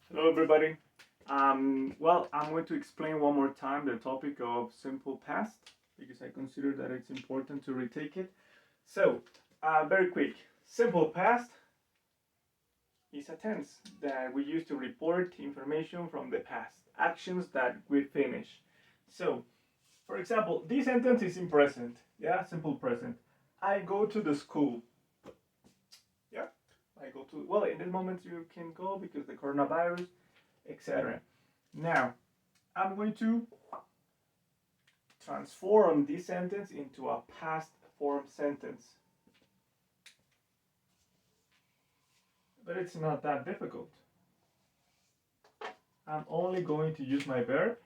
Hello, everybody. Well, I'm going to explain one more time the topic of simple past because I consider that it's important to retake it. So, very quick. Simple past is a tense that we use to report information from the past, actions that we finish. So, for example, this sentence is in present. Yeah, simple present. I go to the school. Yeah, I go to. Well, in this moment you can go because the coronavirus, etc. Now, I'm going to transform this sentence into a past form sentence. But it's not that difficult. I'm only going to use my verb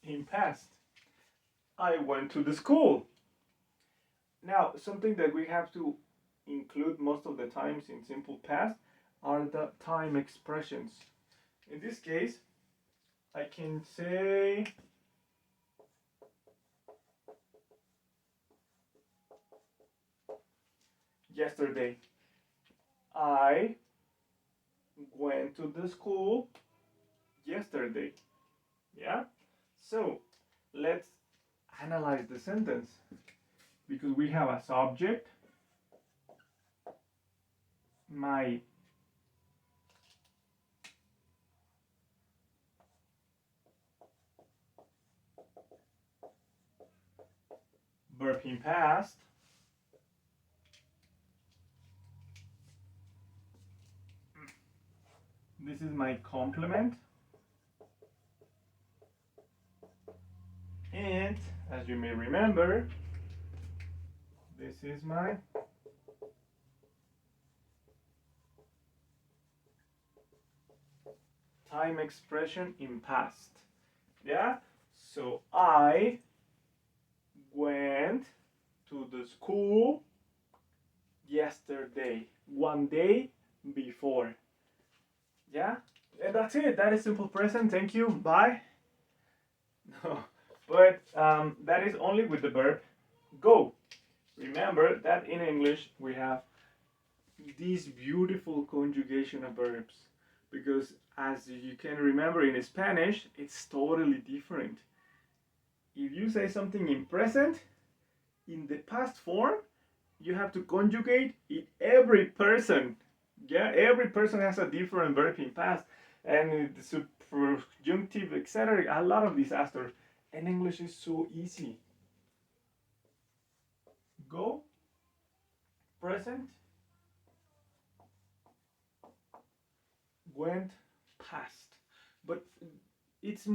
in past. I went to the school. Now, something that we have to include most of the times in simple past are the time expressions. In this case, I can say yesterday. I went to the school yesterday. Yeah? So let's analyze the sentence because we have a subject, my verb in past, this is my complement, and as you may remember, this is my time expression in past. Yeah? So I went to the school yesterday, one day before. Yeah? And that's it. That is simple present. Thank you. Bye. No. But that is only with the verb go. Remember that in English we have this beautiful conjugation of verbs because as you can remember in Spanish it's totally different. If you say something in present, in the past form, you have to conjugate in every person. Yeah, every person has a different verb in past, and the subjunctive, etc. A lot of disasters. And English is so easy. Go, present, went, past. But it's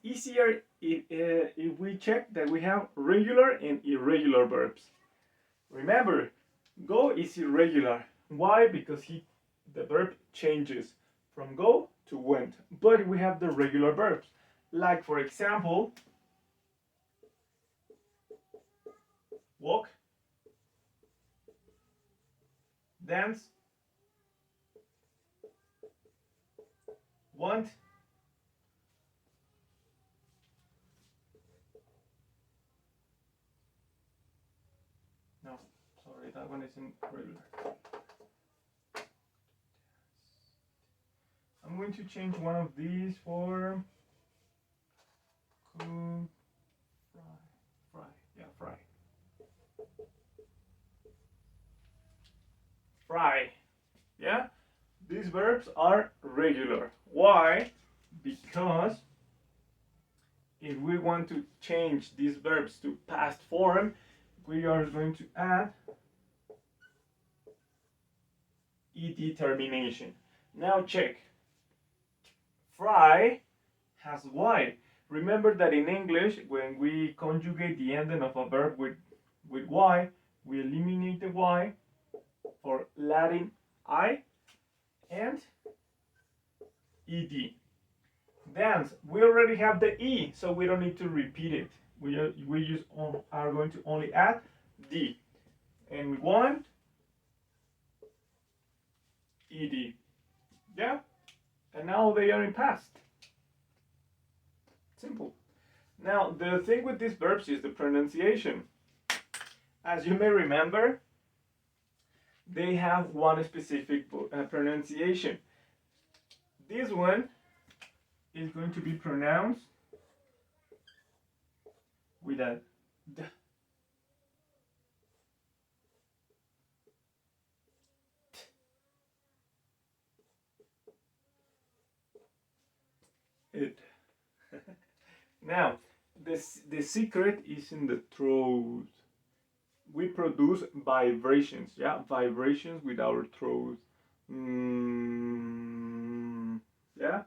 easier if we check that we have regular and irregular verbs. Remember, go is irregular. Why? Because the verb changes from go to went. But we have the regular verbs. Like for example, walk, dance, want, no, sorry, that one isn't regular. I'm going to change one of these for cook, fry. Fry, yeah? These verbs are regular. Why? Because if we want to change these verbs to past form, we are going to add ed termination. Now check. Fry has y. Remember that in English, when we conjugate the ending of a verb with y, we eliminate the y for Latin I and ed. Dance, we already have the e, so we don't need to repeat it. We are going to only add d. And one, ed. Yeah? And now they are in past. Simple. Now, the thing with these verbs is the pronunciation. As you may remember, they have one specific pronunciation. This one is going to be pronounced with a d. It. Now, the secret is in the throat. We produce vibrations, yeah, vibrations with our throat. Yeah,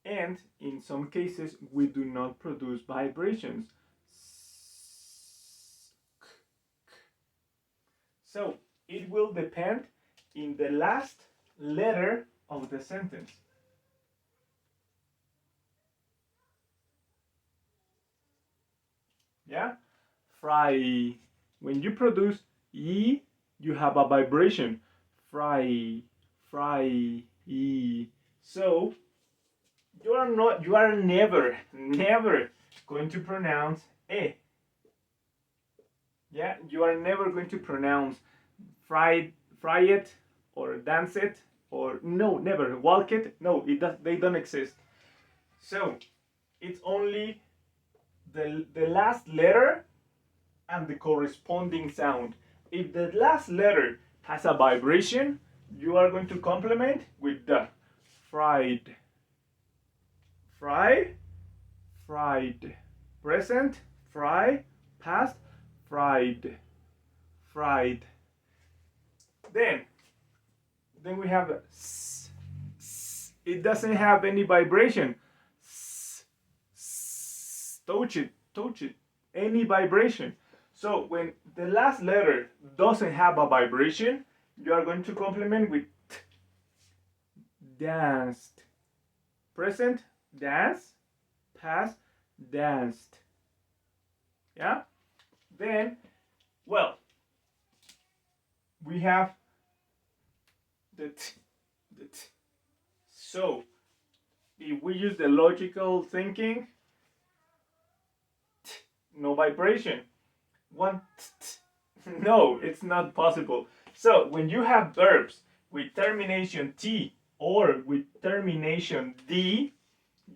and in some cases we do not produce vibrations. So it will depend in the last letter of the sentence. Yeah, fry. When you produce e, you have a vibration. Fry, fry, e. So you are never going to pronounce e. Yeah, you are never going to pronounce fry it or dance it or no, never walk it. No, it does. They don't exist. So it's only the last letter and the corresponding sound. If the last letter has a vibration, you are going to complement with the fried, fry, fried, present, fry, past, fried, fried. Then, then we have s, s. It doesn't have any vibration. S, s, touch it, any vibration. So when the last letter doesn't have a vibration, you are going to complement with t, danced. Present, dance, past, danced. Yeah? Then, well, we have the t, the t. So, if we use the logical thinking, t, no vibration. One t, t. No, it's not possible. So, when you have verbs with termination t or with termination d,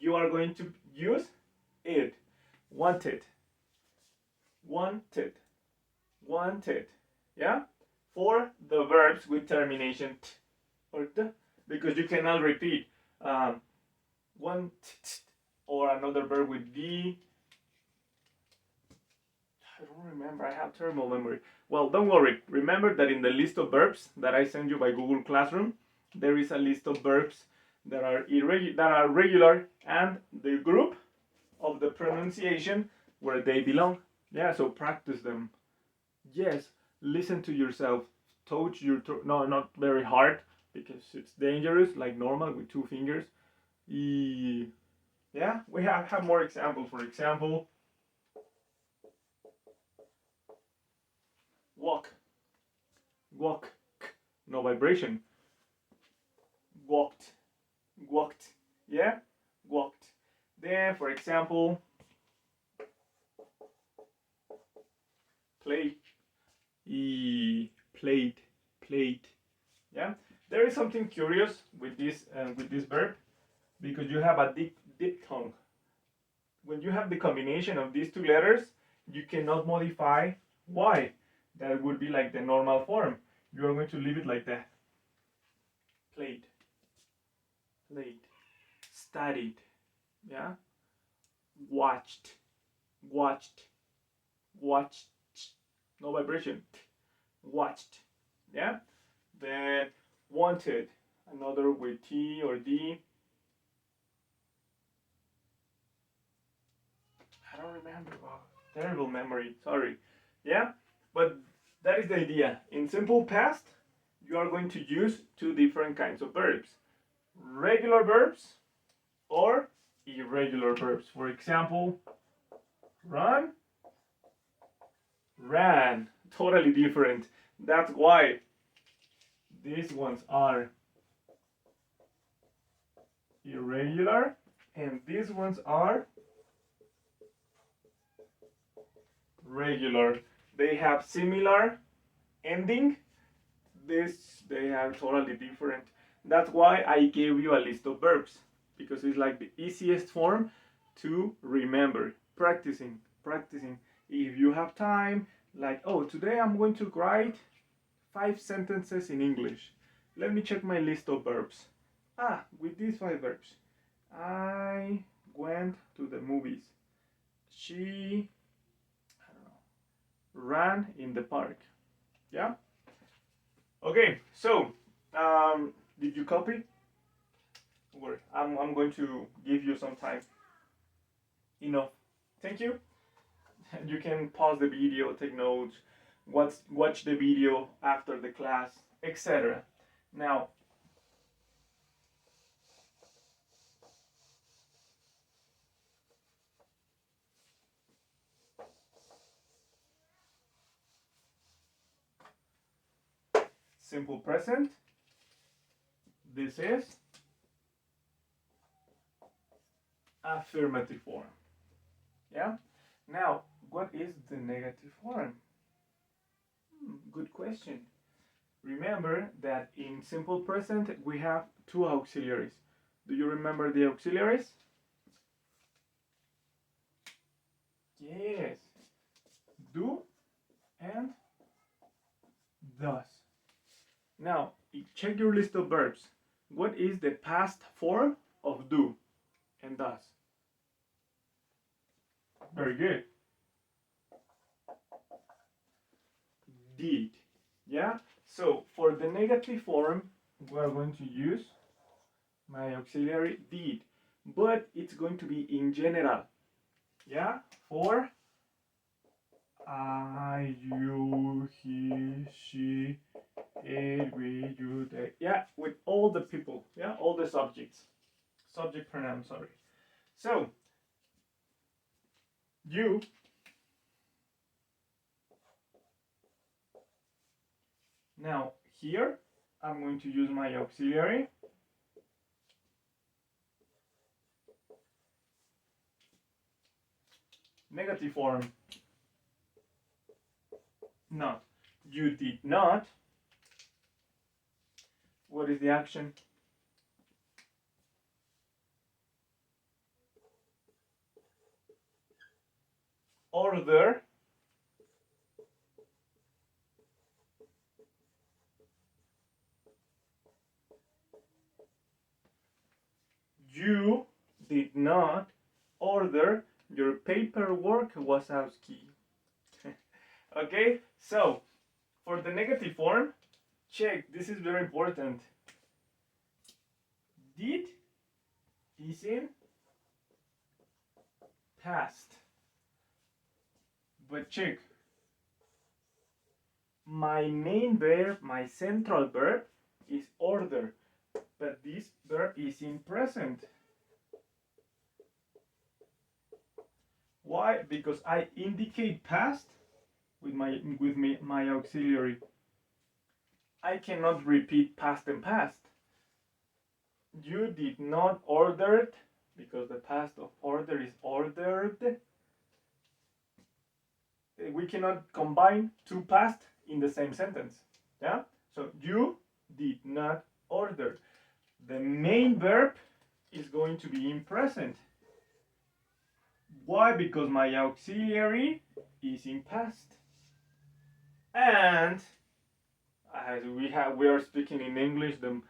you are going to use it. Wanted, wanted, wanted. Yeah? For the verbs with termination t or t, because you cannot repeat one t, t, or another verb with d. I don't remember. I have terrible memory. Well, don't worry. Remember that in the list of verbs that I send you by Google Classroom, there is a list of verbs that are regular and the group of the pronunciation where they belong. Yeah, so practice them. Yes, listen to yourself. Touch your no, not very hard because it's dangerous, like normal with two fingers. E. Yeah, we have more examples. For example, walk, walk, no vibration. Walked, walked. Yeah, walked. Then, for example, play, played, played. Yeah, there is something curious with this verb because you have a deep tongue. When you have the combination of these two letters, you cannot modify y. That would be like the normal form. You are going to leave it like that. Played, played, studied. Yeah, watched, watched, watched. No vibration. Watched. Yeah. Then wanted. Another with T or D. I don't remember. Oh, terrible memory. Sorry. Yeah. But that is the idea. In simple past, you are going to use two different kinds of verbs: regular verbs or irregular verbs. For example, run, ran. Totally different. That's why these ones are irregular and these ones are regular. They have similar ending, they are totally different. That's why I gave you a list of verbs, because it's like the easiest form to remember. Practicing. If you have time, like, oh, today I'm going to write 5 sentences in English. Let me check my list of verbs. With these 5 verbs. I went to the movies. She, I don't know, ran in the park. Yeah? Okay, so, did you copy? Or I'm going to give you some time. Enough. Thank you. You can pause the video, take notes, watch the video after the class, etc. Now, simple present. This is affirmative form. Yeah? Now, what is the negative form? Good question. Remember that in simple present we have 2 auxiliaries. Do you remember the auxiliaries? Yes. Do and does. Now, check your list of verbs. What is the past form of do and does? Very good. Did. Yeah? So, for the negative form, we are going to use my auxiliary did. But it's going to be in general. Yeah? For I, you, he, she, it, we, you, they. Yeah, with all the people. Yeah, all the subjects. Subject pronoun, sorry. So, you. Now, here, I'm going to use my auxiliary. Negative form. Not. You did not. What is the action? Order. You did not order your paperwork, Wazowski. Okay, so for the negative form, check, this is very important. Did is in past. But check, my main verb, my central verb is order, but this verb is in present. Why? Because I indicate past with my auxiliary. I cannot repeat past and past. You did not order, because the past of order is ordered. We cannot combine 2 past in the same sentence. Yeah? So you did not order. The main verb is going to be in present. Why? Because my auxiliary is in past. And as we are speaking in English, the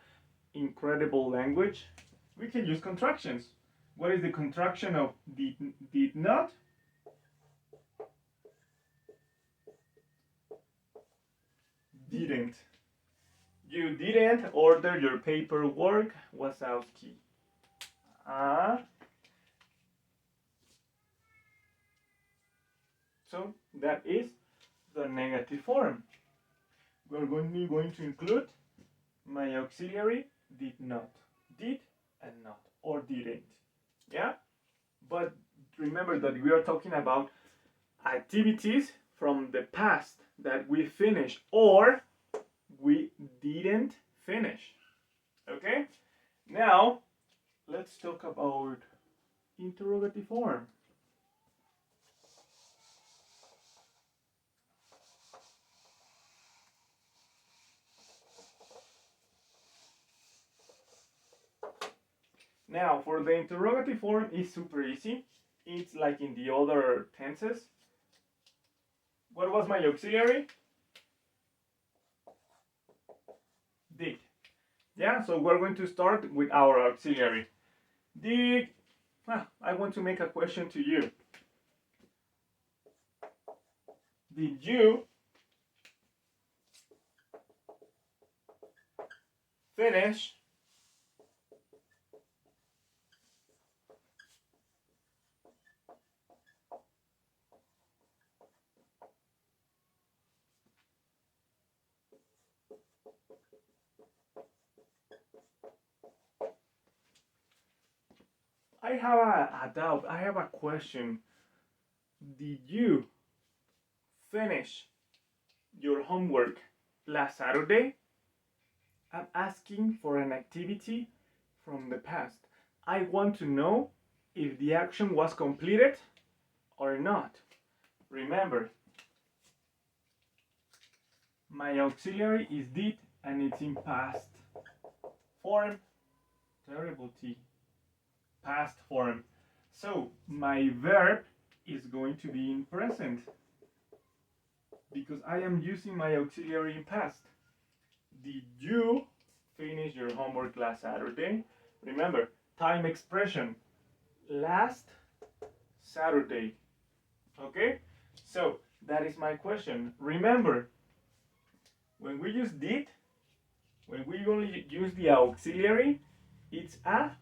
incredible language, we can use contractions. What is the contraction of did not? Didn't. You didn't order your paperwork, Wazowski. So that is the negative form. We're going to include my auxiliary did not. Did and not, or didn't. Yeah? But remember that we are talking about activities from the past that we finished or we didn't finish. Okay? Now, let's talk about interrogative form. Now, for the interrogative form, it's super easy. It's like in the other tenses. What was my auxiliary? Did. Yeah, so we're going to start with our auxiliary. Did, I want to make a question to you. Did you finish I have a doubt, I have a question. Did you finish your homework last Saturday? I'm asking for an activity from the past. I want to know if the action was completed or not. Remember, my auxiliary is did and it's in past form. Terrible T. Past form. So my verb is going to be in present because I am using my auxiliary in past. Did you finish your homework last Saturday? Remember, time expression. Last Saturday. Okay? So that is my question. Remember, when we use did, when we only use the auxiliary, it's a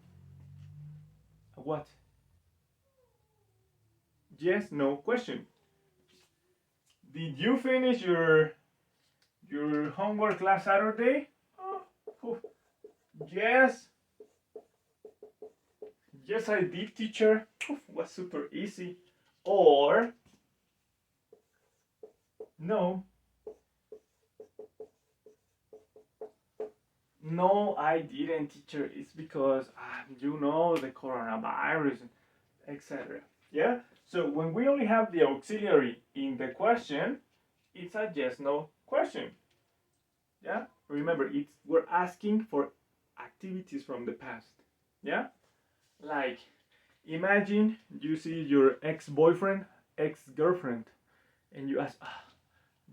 what? Yes, no question. Did you finish your homework last Saturday? Oh, yes. Yes, I did, teacher. Was super easy. Or no. No, I didn't, teacher. It's because you know the coronavirus, etc. Yeah. So when we only have the auxiliary in the question, it's a yes/no question. Yeah. Remember, we're asking for activities from the past. Yeah. Like, imagine you see your ex-boyfriend, ex-girlfriend, and you ask,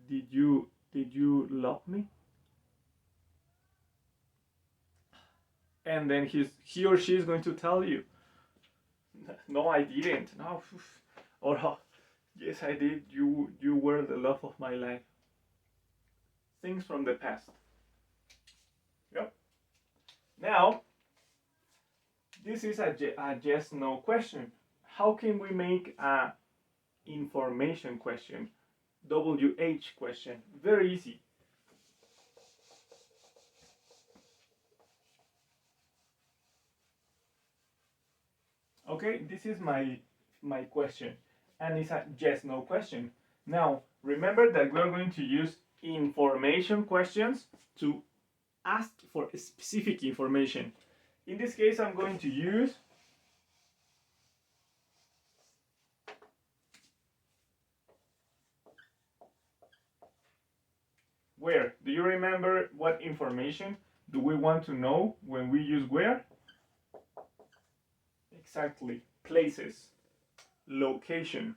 did you love me? And then he or she is going to tell you, no, I didn't. No, or yes, I did. You were the love of my life. Things from the past. Yep. Now, this is a yes/no question. How can we make a information question? WH question. Very easy. Okay, this is my question, and it's a yes/no question. Now, remember that we're going to use information questions to ask for specific information. In this case, I'm going to use where. Do you remember what information do we want to know when we use where? Exactly. Places. Location.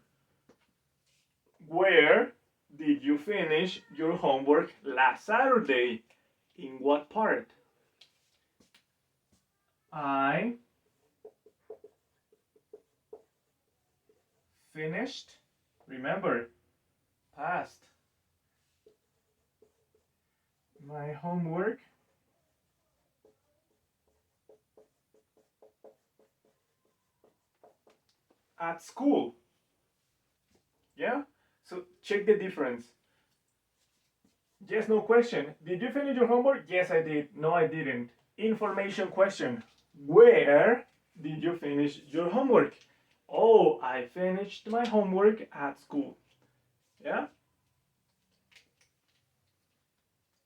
Where did you finish your homework last Saturday? In what part? I finished. Remember, past. My homework at school. Yeah? So check the difference. Yes, no question. Did you finish your homework? Yes, I did. No, I didn't. Information question. Where did you finish your homework? Oh, I finished my homework at school. Yeah?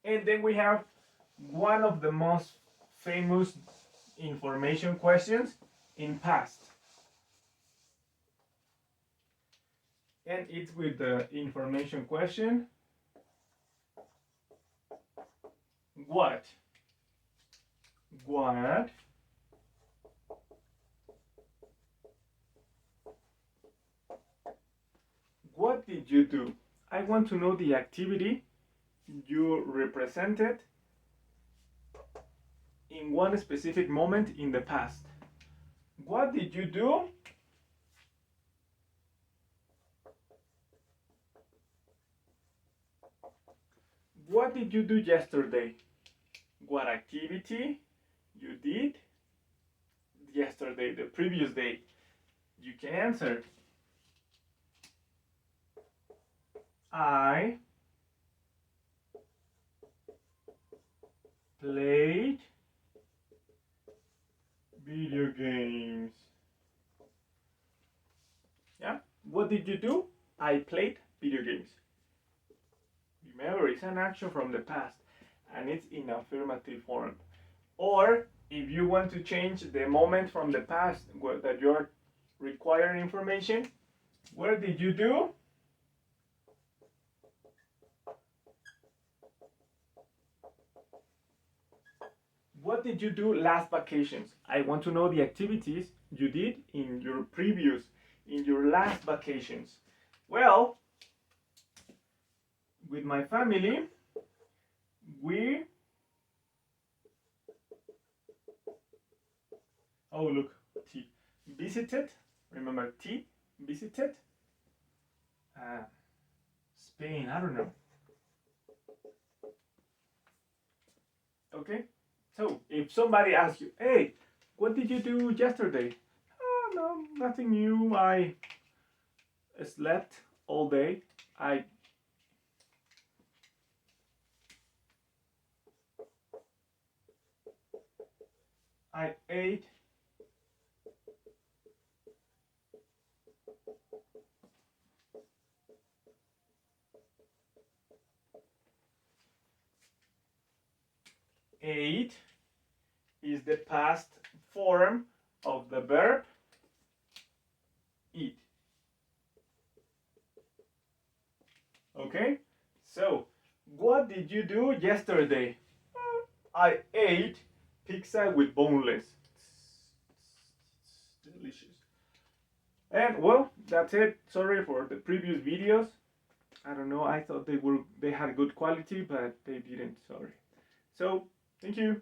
And then we have one of the most famous information questions in past. And it's with the information question. What? What what did you do? I want to know the activity you represented in one specific moment in the past. What did you do? What did you do yesterday? What activity you did yesterday, the previous day? You can answer. I played video games. Yeah? What did you do? I played video games. Remember, it's an action from the past and it's in affirmative form. Or if you want to change the moment from the past that you're requiring information, what did you do? What did you do last vacations? I want to know the activities you did in your last vacations. Well, with my family, we look, T, visited, remember T, visited, Spain, I don't know. Okay, so if somebody asks you, hey, what did you do yesterday? Oh, no, nothing new. I slept all day. I ate ate is the past form of the verb eat. Okay, so what did you do yesterday? I ate pizza with boneless. It's delicious. And well, that's it. Sorry for the previous videos. I don't know. I thought they had good quality, but they didn't. Sorry. So thank you.